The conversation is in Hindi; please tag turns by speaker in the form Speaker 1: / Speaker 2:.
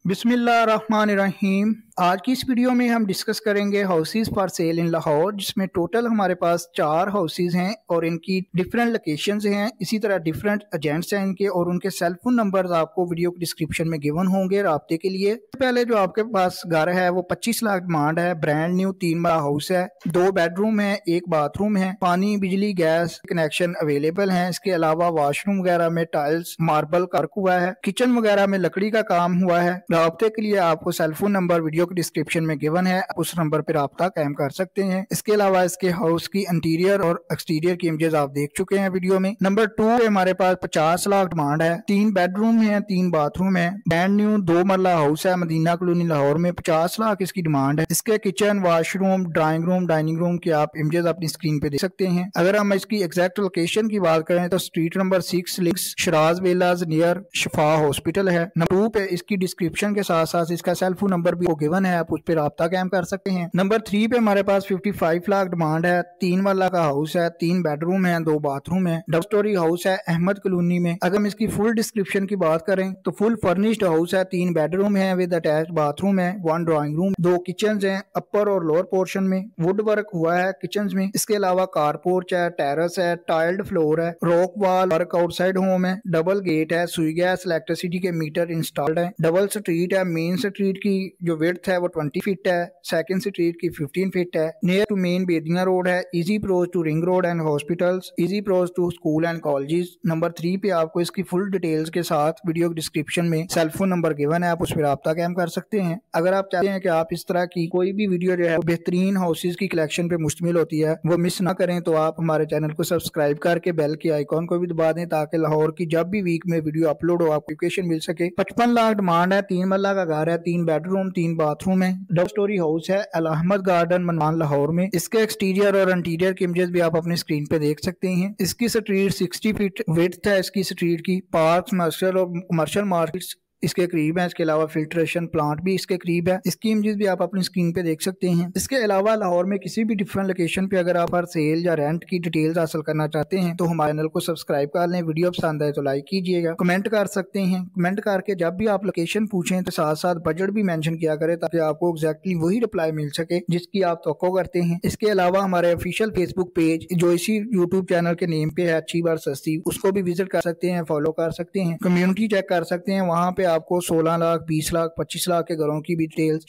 Speaker 1: बिस्मिल्लाहिर्रहमानिर्रहीम। आज की इस वीडियो में हम डिस्कस करेंगे हाउसेस फॉर सेल इन लाहौर, जिसमें टोटल हमारे पास 4 हाउसेस हैं और इनकी डिफरेंट लोकेशंस हैं। इसी तरह डिफरेंट एजेंट्स हैं इनके, और उनके सेल फोन नंबर्स आपको वीडियो के डिस्क्रिप्शन में गिवन होंगे राब्ते के लिए। पहले जो आपके पास घर है वो 25 लाख डिमांड है। ब्रांड न्यू 3 बड़ा हाउस है, 2 बेडरूम है, 1 बाथरूम है, पानी बिजली गैस कनेक्शन अवेलेबल है। इसके अलावा वॉशरूम वगैरह में टाइल्स मार्बल का हुआ है, किचन वगैरह में लकड़ी का काम हुआ है। राब्ते के लिए आपको सेलफोन नंबर वीडियो के डिस्क्रिप्शन में गिवन है, उस नंबर पर राब्ता कायम कर सकते हैं। इसके अलावा इसके हाउस की इंटीरियर और एक्सटीरियर की इमेजेस आप देख चुके हैं वीडियो में। नंबर 2 पे हमारे पास 50 लाख डिमांड है, 3 बेडरूम है, 3 बाथरूम है, ब्रांड न्यू 2 मरला हाउस है, मदीना कॉलोनी लाहौर में। 50 लाख इसकी डिमांड है। इसके kitchen washroom drawing room dining room की आप इमेजेस अपनी स्क्रीन पे देख सकते हैं। अगर हम इसकी एग्जैक्ट लोकेशन की बात करें तो स्ट्रीट नंबर 6 लिंक्स शराज विलाज नियर शफा हॉस्पिटल है। नंबर 2 पे इसकी डिस्क्रिप्शन के साथ साथ इसका सेल फोन नंबर भी गिवन है, आप उस पर राब्ता कायम कर सकते हैं। नंबर 3 पे हमारे पास 55 लाख डिमांड है, 3 वाला का हाउस है, 3 बेडरूम है, 2 बाथरूम है, डबल स्टोरी हाउस है अहमद कॉलोनी में। अगर हम इसकी फुल डिस्क्रिप्शन की बात करें तो फुल फर्निश्ड हाउस है, 3 बेडरूम है विद अटैच्ड बाथरूम है, 1 ड्राइंग रूम, 2 किचन है, अपर और लोअर पोर्शन में वुड वर्क हुआ है किचन में। इसके अलावा कार पोर्च है, टेरेस है, टाइल्ड फ्लोर है, rock wall work outside home है, डबल गेट है, सुई गैस इलेक्ट्रिसिटी के मीटर इंस्टॉल्ड है, डबल स्ट्रीट है। मेन स्ट्रीट की जो विड्थ है वो 20 फीट है, सेकंड स्ट्रीट की 15 फीट है। Near to main Bediya road है, easy approach to ring road and hospitals, easy approach to school and colleges. Number 3 पे आपको इसकी फुल डिटेल्स के साथ वीडियो डिस्क्रिप्शन में सेल फोन नंबर गिवन है, आप उस पर राब्ता कायम कर सकते हैं। अगर आप चाहते हैं कि आप इस तरह की कोई भी वीडियो जो है बेहतरीन हाउसेज की कलेक्शन पे मुश्तमिल होती है वो मिस ना करें, तो आप हमारे चैनल को सब्सक्राइब करके बेल के आइकॉन को भी दबा दें, ताकि लाहौर की जब भी वीक में वीडियो अपलोड हो आपको नोटिफिकेशन मिल सके। 55 लाख डिमांड है, 3 मरला का घर है, 3 बेडरूम 3 बाथरूम है, डबल स्टोरी हाउस है अल अहमद गार्डन मनान लाहौर में। इसके एक्सटीरियर और इंटीरियर की इमेजेस भी आप अपनी स्क्रीन पे देख सकते हैं। इसकी स्ट्रीट 60 फीट विड्थ है इसकी स्ट्रीट की। पार्क कमर्शियल और कमर्शियल मार्केट्स इसके करीब है। इसके अलावा फिल्ट्रेशन प्लांट भी इसके करीब है। इसकी इमेजेस भी आप अपनी स्क्रीन पे देख सकते हैं। इसके अलावा लाहौर में किसी भी डिफरेंट लोकेशन पे अगर आप हर सेल या रेंट की डिटेल्स हासिल करना चाहते हैं तो हमारे चैनल को सब्सक्राइब कर लें। वीडियो पसंद आए तो लाइक कीजिएगा, कमेंट कर सकते हैं। कमेंट करके जब भी आप लोकेशन पूछें तो साथ साथ बजट भी मेंशन किया करें, ताकि आपको एग्जैक्टली वही रिप्लाई मिल सके जिसकी आप तवक्को करते हैं। इसके अलावा हमारे ऑफिशियल फेसबुक पेज जो इसी यूट्यूब चैनल के नेम पे है, अच्छी बार सस्ती, उसको भी विजिट कर सकते हैं, फॉलो कर सकते हैं, कम्युनिटी चेक कर सकते हैं। वहाँ पे आपको 16 लाख 20 लाख 25 लाख के घरों की भी डिटेल्स